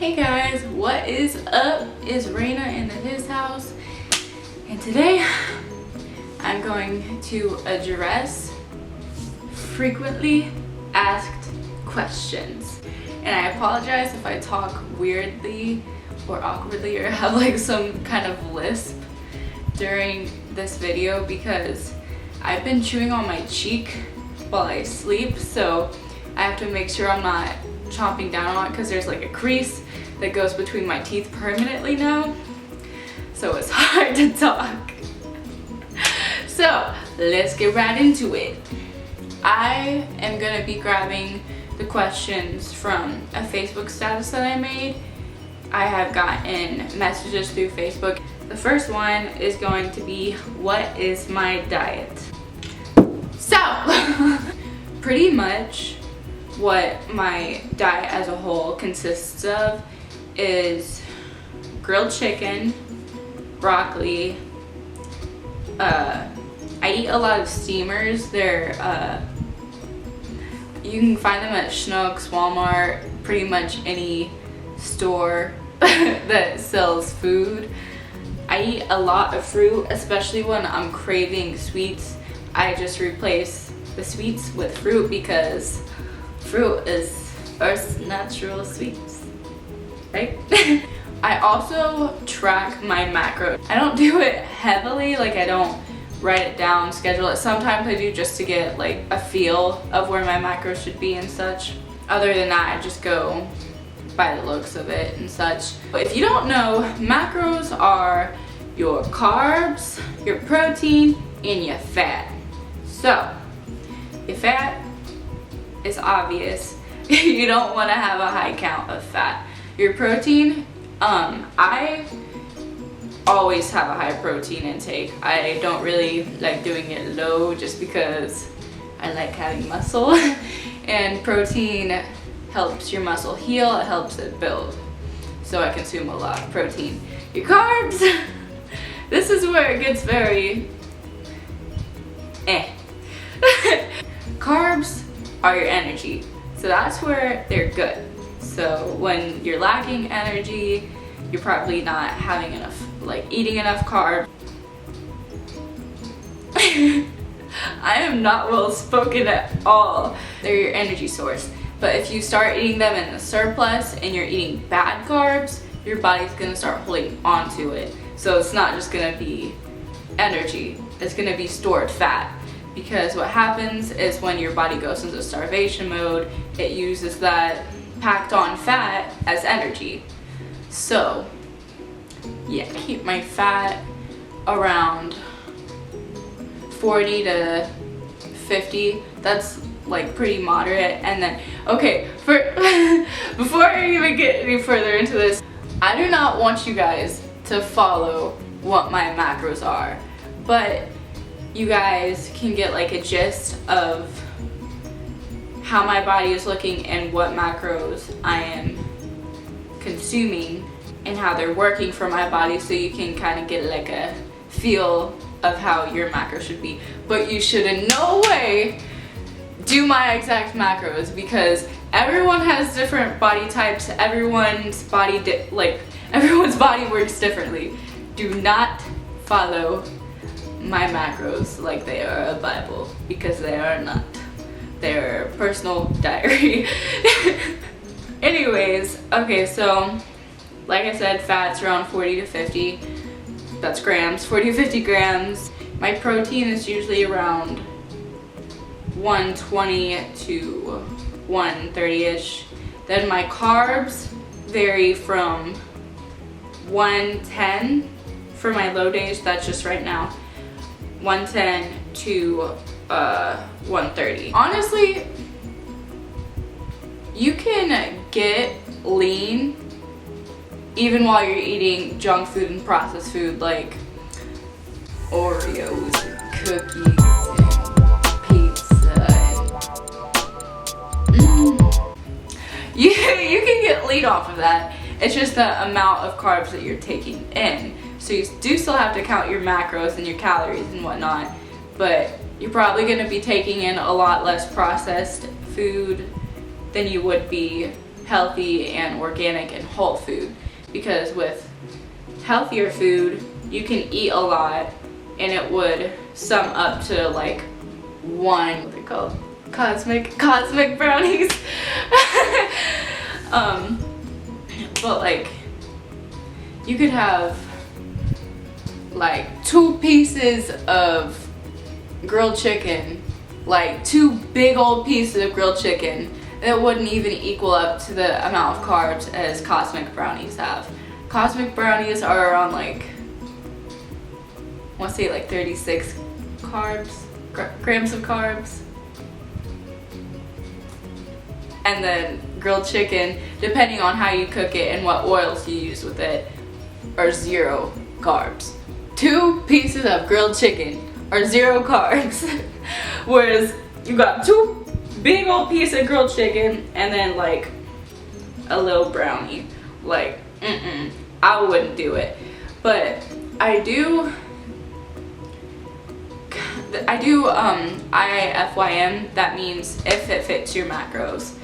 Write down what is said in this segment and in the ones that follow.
Hey guys, what is up? It's Reina in his house, and today I'm going to address frequently asked questions. And I apologize if I talk weirdly or awkwardly or have like some kind of lisp during this video because I've been chewing on my cheek while I sleep, so I have to make sure I'm not chomping down on it because there's like a crease that goes between my teeth permanently now, so it's hard to talk. So let's get right into it. I am gonna be grabbing the questions from a Facebook status that I made. I have gotten messages through Facebook. The first one is going to be, what is my diet? So pretty much what my diet as a whole consists of is grilled chicken, broccoli. I eat a lot of steamers. They're you can find them at Schnucks, Walmart, pretty much any store that sells food. I eat a lot of fruit, especially when I'm craving sweets. I just replace the sweets with fruit because fruit is Earth's natural sweets, right? I also track my macros. I don't do it heavily, like I don't write it down, schedule it. Sometimes I do just to get like a feel of where my macros should be and such. Other than that, I just go by the looks of it and such. But if you don't know, macros are your carbs, your protein, and your fat. So your fat is obvious. You don't want to have a high count of fat. Your protein, I always have a high protein intake. I don't really like doing it low just because I like having muscle and protein helps your muscle heal, it helps it build. So I consume a lot of protein. Your carbs, this is where it gets very Carbs are your energy, so that's where they're good. So when you're lacking energy, you're probably not having enough, like eating enough carbs. I am not well spoken at all. They're your energy source. But if you start eating them in the surplus and you're eating bad carbs, your body's gonna start holding onto it. So it's not just gonna be energy, it's gonna be stored fat. Because what happens is when your body goes into starvation mode, it uses that packed on fat as energy. So yeah, keep my fat around 40 to 50. That's like pretty moderate. And then, okay, before I even get any further into this, I do not want you guys to follow what my macros are, but you guys can get like a gist of how my body is looking and what macros I am consuming and how they're working for my body, so you can kind of get like a feel of how your macros should be. But you should in no way do my exact macros because everyone has different body types. Everyone's body everyone's body works differently. Do not follow my macros like they are a Bible, because they are not. They're a personal diary. Anyways, okay, so like I said, fat's around 40 to 50. That's grams, 40 to 50 grams. My protein is usually around 120 to 130-ish. Then my carbs vary from 110 for my low days, that's just right now, 110 to 130. Honestly, you can get lean even while you're eating junk food and processed food like Oreos, cookies, pizza. You can get lean off of that. It's just the amount of carbs that you're taking in. So you do still have to count your macros and your calories and whatnot, but you're probably going to be taking in a lot less processed food than you would be healthy and organic and whole food, because with healthier food you can eat a lot and it would sum up to like one, what they call cosmic brownies. But like you could have like 2 pieces of grilled chicken, like 2 big old pieces of grilled chicken, that wouldn't even equal up to the amount of carbs as cosmic brownies have. Cosmic brownies are around like, I want to say like 36 grams of carbs. And then grilled chicken, depending on how you cook it and what oils you use with it, are 0 carbs. 2 pieces of grilled chicken are 0 carbs. Whereas you got 2 big old pieces of grilled chicken and then like a little brownie. Like, I wouldn't do it. But I do IFYM, that means if it fits your macros.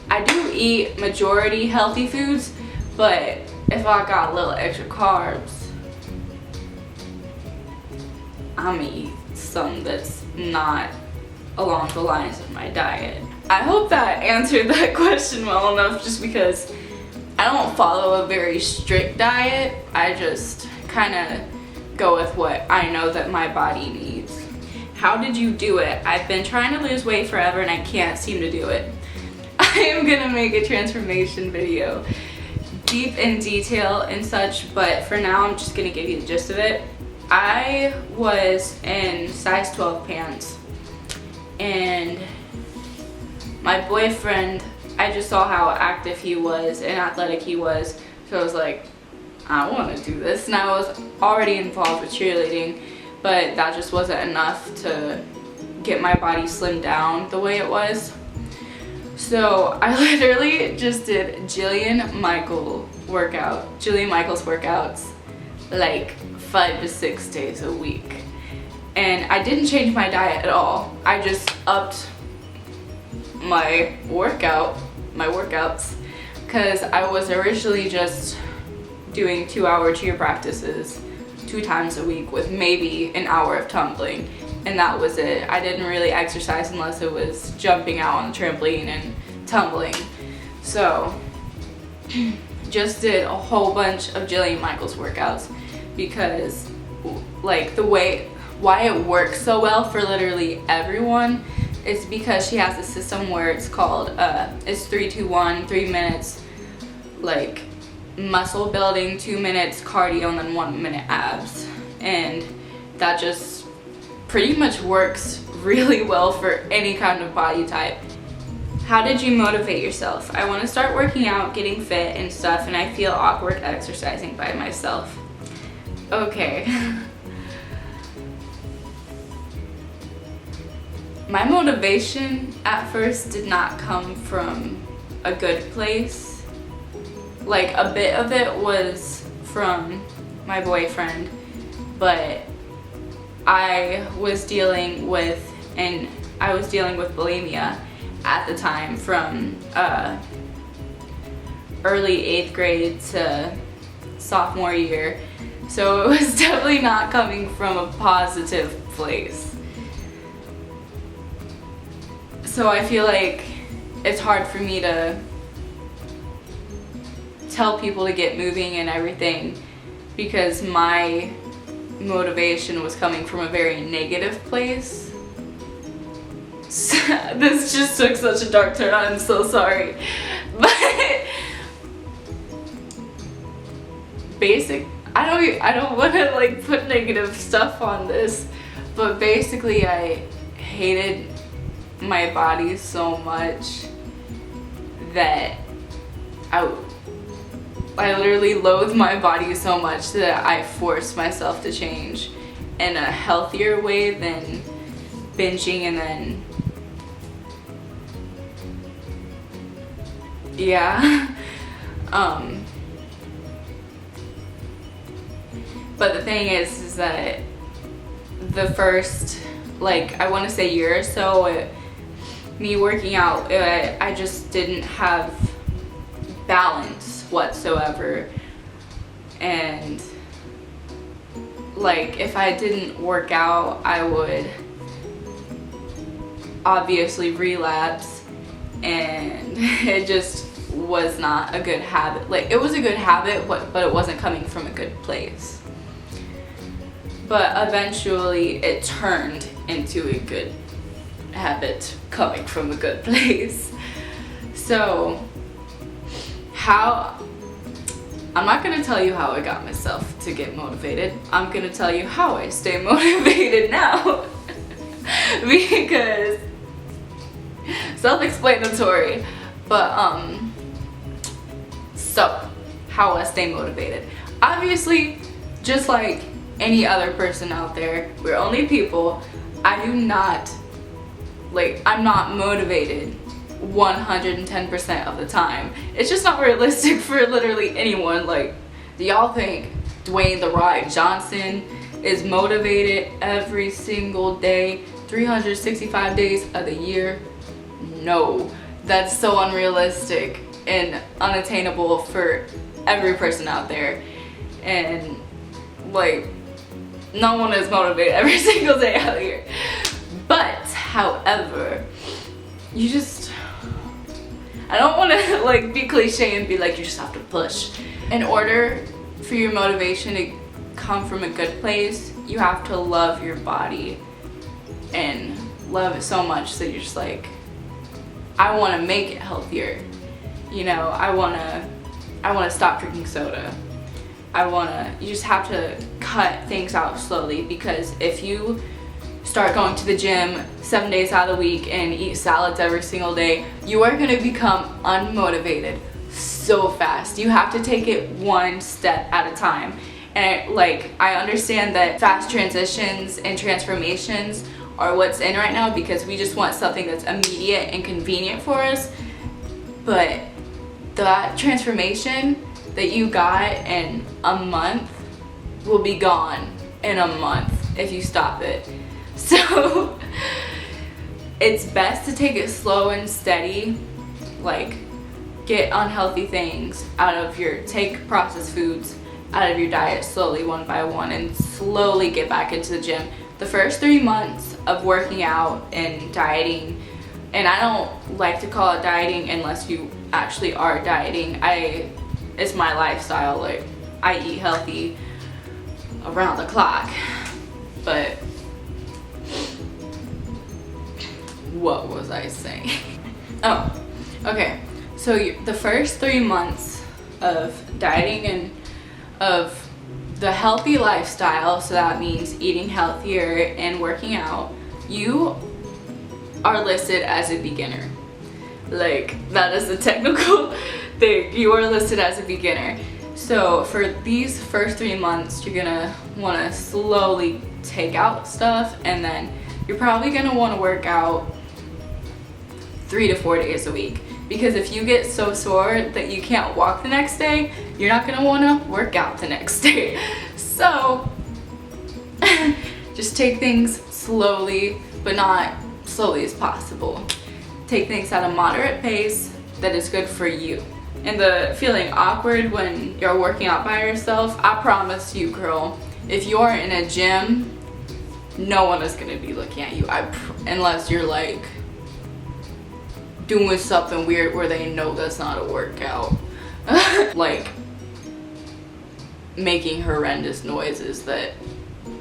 I do eat majority healthy foods, but if I got a little extra carbs, I'm gonna eat some that's not along the lines of my diet. I hope that answered that question well enough, just because I don't follow a very strict diet. I just kind of go with what I know that my body needs. How did you do it? I've been trying to lose weight forever and I can't seem to do it. I am gonna make a transformation video, deep in detail and such, but for now I'm just gonna give you the gist of it. I was in size 12 pants, and my boyfriend, I just saw how active he was and athletic he was, so I was like, I want to do this. And I was already involved with cheerleading, but that just wasn't enough to get my body slimmed down the way it was. So I literally just did Jillian Michaels workouts like 5 to 6 days a week. And I didn't change my diet at all. I just upped my workouts, because I was originally just doing 2-hour cheer practices 2 times a week with maybe an hour of tumbling, and that was it. I didn't really exercise unless it was jumping out on the trampoline and tumbling. So just did a whole bunch of Jillian Michaels workouts, because like why it works so well for literally everyone is because she has a system where it's called it's 3-2-1, 3 minutes like muscle building, 2 minutes cardio, and then 1 minute abs, and that just pretty much works really well for any kind of body type. How did you motivate yourself? I want to start working out, getting fit and stuff, and I feel awkward exercising by myself. Okay. My motivation at first did not come from a good place. Like, a bit of it was from my boyfriend, but I was dealing with bulimia at the time, from early 8th grade to sophomore year. So it was definitely not coming from a positive place. So I feel like it's hard for me to tell people to get moving and everything, because my motivation was coming from a very negative place. This just took such a dark turn. I'm so sorry. But I don't want to like put negative stuff on this, but basically I hated my body so much that I literally loathed my body so much that I forced myself to change in a healthier way than binging. And then yeah. But the thing is that the first, like, I want to say year or so, me working out, I just didn't have balance whatsoever. And like if I didn't work out, I would obviously relapse, and it just was not a good habit. Like it was a good habit, but it wasn't coming from a good place. But eventually it turned into a good habit coming from a good place. So I'm not going to tell you how I got myself to get motivated. I'm going to tell you how I stay motivated now. Because self-explanatory. But so how I stay motivated. Obviously, just like any other person out there, we're only people. I'm not motivated 110% of the time. It's just not realistic for literally anyone. Like, do y'all think Dwayne "The Rock" Johnson is motivated every single day, 365 days of the year? No, that's so unrealistic and unattainable for every person out there. And like, no one is motivated every single day out here. But however, I don't want to like be cliche and be like, you just have to push. In order for your motivation to come from a good place, you have to love your body and love it so much that you're just like, I want to make it healthier. You know, I want to stop drinking soda. You just have to cut things out slowly, because if you start going to the gym 7 days out of the week and eat salads every single day, you are going to become unmotivated so fast. You have to take it one step at a time. And I understand that fast transitions and transformations are what's in right now, because we just want something that's immediate and convenient for us. But that transformation that you got in a month will be gone in a month if you stop it. So it's best to take it slow and steady. Like, get unhealthy things out of take processed foods out of your diet slowly, one by one, and slowly get back into the gym. The first 3 months of working out and dieting, and I don't like to call it dieting unless you actually are dieting. It's my lifestyle. Like, I eat healthy around the clock. But what was I saying? Oh, okay. So the first 3 months of dieting and of the healthy lifestyle, so that means eating healthier and working out, you are listed as a beginner. Like, that is the technical thing. You are listed as a beginner. So for these first 3 months, you're gonna want to slowly take out stuff, and then you're probably gonna want to work out 3 to 4 days a week. Because if you get so sore that you can't walk the next day, you're not gonna want to work out the next day. So just take things slowly, but not slowly as possible. Take things at a moderate pace that is good for you. And the feeling awkward when you're working out by yourself, I promise you, girl, if you're in a gym, no one is gonna be looking at you. Unless you're like doing something weird where they know that's not a workout. Like making horrendous noises that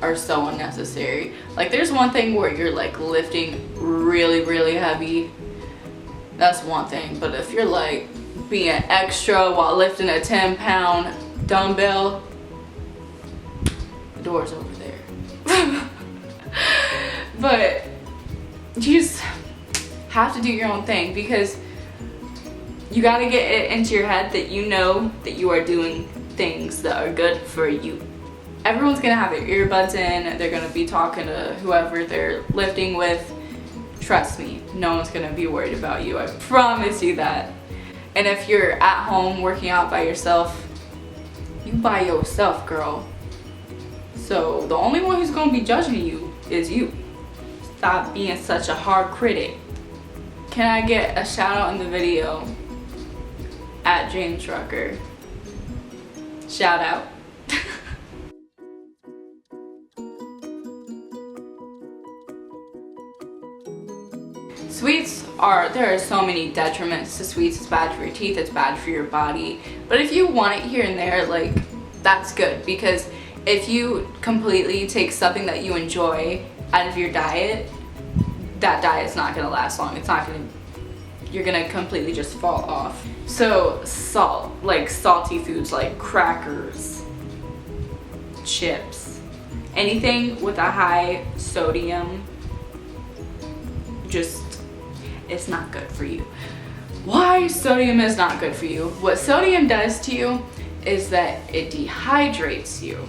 are so unnecessary. Like, there's one thing where you're like lifting really, really heavy. That's one thing. But if you're like being extra while lifting a 10-pound dumbbell, the door's over there. But you just have to do your own thing, because you got to get it into your head that you know that you are doing things that are good for you. Everyone's gonna have their earbuds in, they're gonna be talking to whoever they're lifting with. Trust me, no one's gonna be worried about you. I promise you that. And if you're at home working out by yourself, you by yourself, girl. So the only one who's gonna be judging you is you. Stop being such a hard critic. Can I get a shout out in the video at James Rucker. Shout out. Sweets there are so many detriments to sweets. It's bad for your teeth, it's bad for your body. But if you want it here and there, like, that's good, because if you completely take something that you enjoy out of your diet, that diet's not gonna last long. You're gonna completely just fall off. So salt, like salty foods like crackers, chips, anything with a high sodium, it's not good for you. Why sodium is not good for you? What sodium does to you is that it dehydrates you.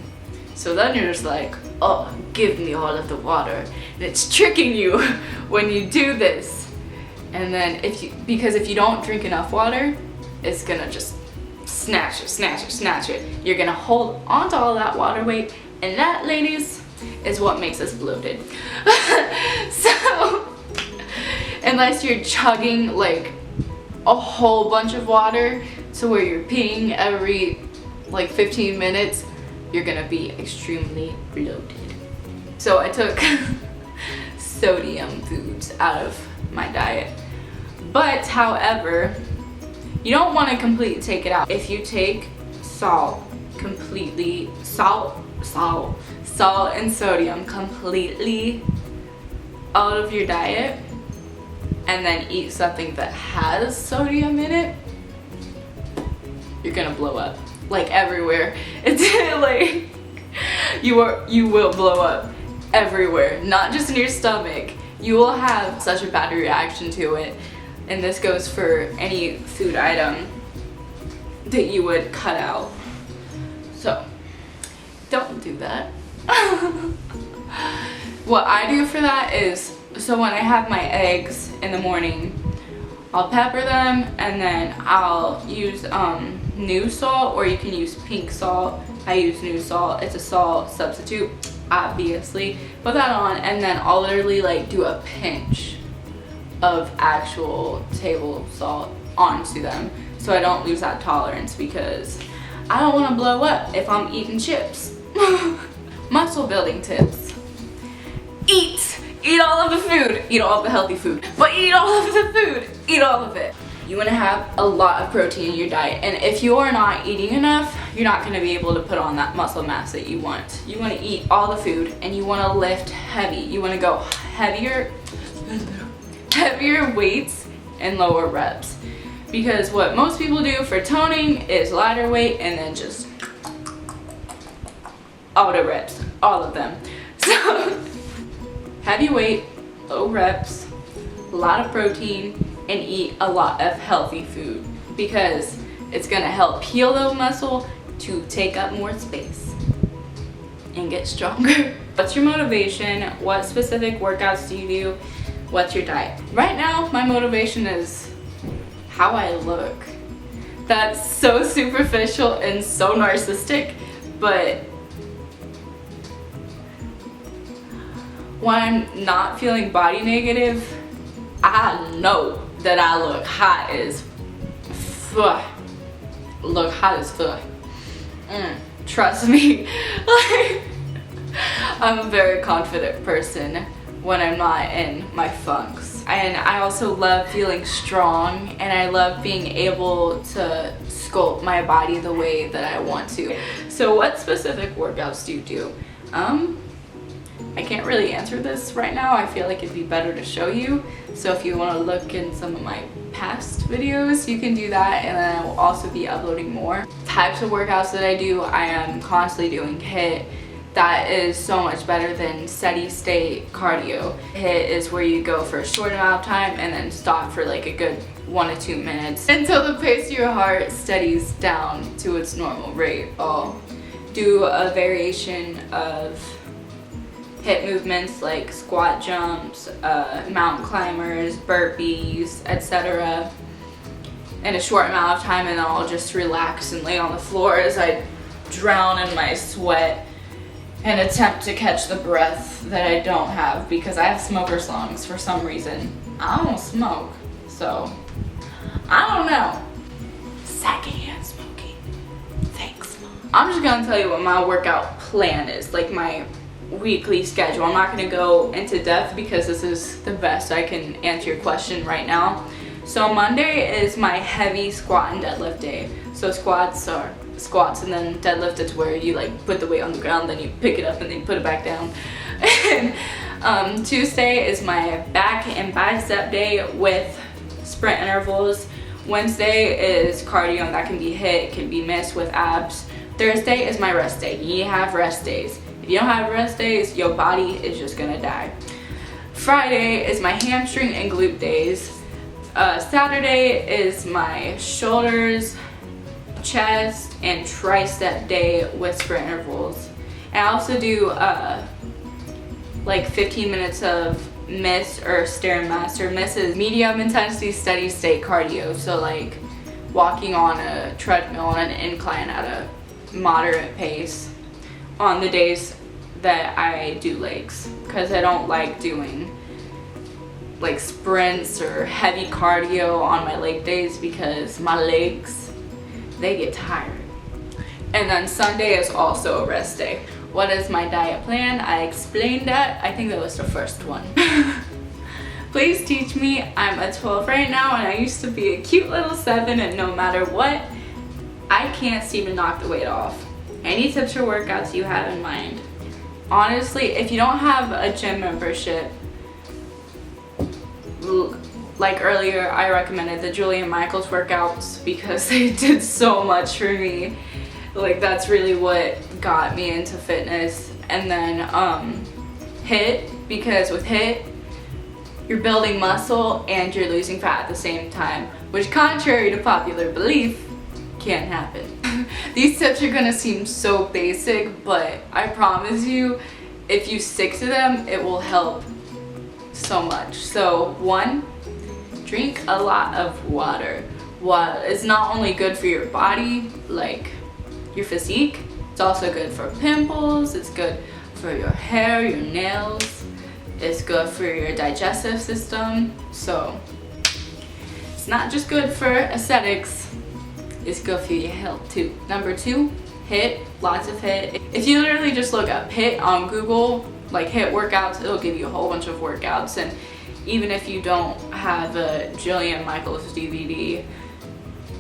So then you're just like, oh, give me all of the water. And it's tricking you when you do this. And then because if you don't drink enough water, it's gonna just snatch it. You're gonna hold onto all that water weight, and that, ladies, is what makes us bloated. So, unless you're chugging like a whole bunch of water to where you're peeing every like 15 minutes, you're gonna be extremely bloated. So I took sodium foods out of my diet. But however, you don't want to completely take it out. If you take salt and sodium completely out of your diet, and then eat something that has sodium in it, you're gonna blow up, like everywhere. It's like you will blow up everywhere, not just in your stomach. You will have such a bad reaction to it, and this goes for any food item that you would cut out. So don't do that. What I do for that is, so when I have my eggs in the morning, I'll pepper them, and then I'll use new salt, or you can use pink salt. I use new salt. It's a salt substitute, obviously. Put that on, and then I'll literally like do a pinch of actual table salt onto them, so I don't lose that tolerance, because I don't want to blow up if I'm eating chips. Muscle building tips: eat all of the food, eat all of the healthy food, but eat all of the food, eat all of it. You want to have a lot of protein in your diet, and if you are not eating enough, you're not going to be able to put on that muscle mass that you want. You want to eat all the food, and you want to lift heavy. You want to go heavier weights and lower reps, because what most people do for toning is lighter weight and then just auto reps, all of them. So heavy weight, low reps, a lot of protein, and eat a lot of healthy food, because it's gonna help heal the muscle to take up more space and get stronger. What's your motivation? What specific workouts do you do? What's your diet? Right now, my motivation is how I look. That's so superficial and so narcissistic, but when I'm not feeling body negative, I know that I look hot as fuck. Look hot as fuck. Trust me. Like, I'm a very confident person when I'm not in my funks. And I also love feeling strong, and I love being able to sculpt my body the way that I want to. So what specific workouts do you do? I can't really answer this right now. I feel like it'd be better to show you. So if you want to look in some of my past videos, you can do that, and then I will also be uploading more. Types of workouts that I do, I am constantly doing HIIT. That is so much better than steady state cardio. HIIT is where you go for a short amount of time and then stop for like a good 1 to 2 minutes until the pace of your heart steadies down to its normal rate. I'll do a variation of HIIT movements like squat jumps, mountain climbers, burpees, etc. in a short amount of time, and then I'll just relax and lay on the floor as I drown in my sweat and attempt to catch the breath that I don't have, because I have smoker's lungs for some reason. I don't smoke, so I don't know. secondhand smoking. Thanks, Mom. I'm just gonna tell you what my workout plan is, like my weekly schedule. I'm not gonna go into depth because this is the best I can answer your question right now. So Monday is my heavy squat and deadlift day. So squats are squats, and then deadlift is where you like put the weight on the ground, then you pick it up and then you put it back down. And Tuesday is my back and bicep day with sprint intervals. Wednesday is cardio, and that can be hit, can be missed with abs. Thursday is my rest day. You have rest days. If you don't have rest days, your body is just gonna die. Friday is my hamstring and glute days. Saturday is my shoulders, chest, and tricep day with sprint intervals. And I also do like 15 minutes of miss or stairmaster. Miss is medium intensity steady state cardio, so like walking on a treadmill on an incline at a moderate pace on the days that I do legs, because I don't like doing like sprints or heavy cardio on my leg days because my legs, they get tired. And then Sunday is also a rest day. What is my diet plan? I explained that. I think that was the first one. Please teach me. I'm a 12 right now, and I used to be a cute little 7, and no matter what, I can't seem to knock the weight off. Any tips or workouts you have in mind? Honestly, if you don't have a gym membership, like earlier, I recommended the Julia Michaels workouts because they did so much for me. Like that's really what got me into fitness. And then HIIT, because with HIIT you're building muscle and you're losing fat at the same time, which contrary to popular belief can't happen. These tips are gonna seem so basic, but I promise you if you stick to them it will help so much. So 1, drink a lot of water. Water is not only good for your body, like your physique, it's also good for pimples, it's good for your hair, your nails, it's good for your digestive system. So it's not just good for aesthetics, it's good for your health too. Number 2, HIIT, lots of HIIT. If you literally just look up HIIT on Google, like HIIT workouts, it'll give you a whole bunch of workouts. And even if you don't have a Jillian Michaels DVD,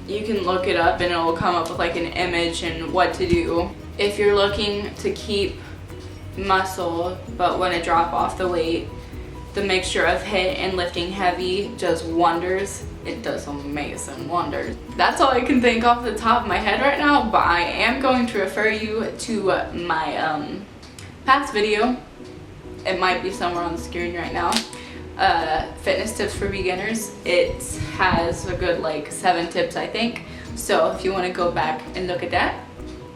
you can look it up and it'll come up with like an image and what to do. If you're looking to keep muscle but want to drop off the weight, the mixture of HIIT and lifting heavy does wonders. It does amazing wonders. That's all I can think off the top of my head right now, but I am going to refer you to my past video. It might be somewhere on the screen right now. Fitness tips for beginners. It has a good like 7 tips, I think. So if you want to go back and look at that,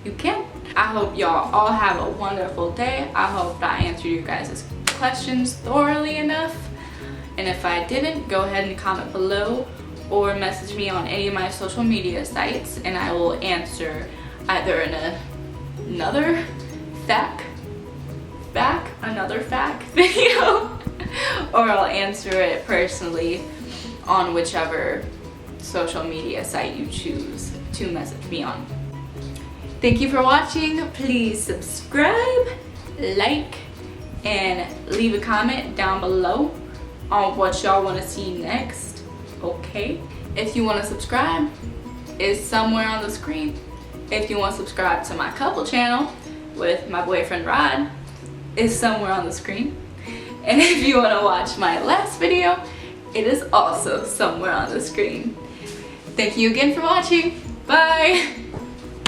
you can. I hope y'all all have a wonderful day. I hope I answered you guys' questions thoroughly enough. And if I didn't, go ahead and comment below or message me on any of my social media sites, and I will answer either in another fact video or I'll answer it personally on whichever social media site you choose to message me on. Thank you for watching. Please subscribe, like, and leave a comment down below on what y'all want to see next. Okay, if you want to subscribe, it's somewhere on the screen. If you want to subscribe to my couple channel with my boyfriend Rod, is somewhere on the screen. And if you want to watch my last video, it is also somewhere on the screen. Thank you again for watching. Bye!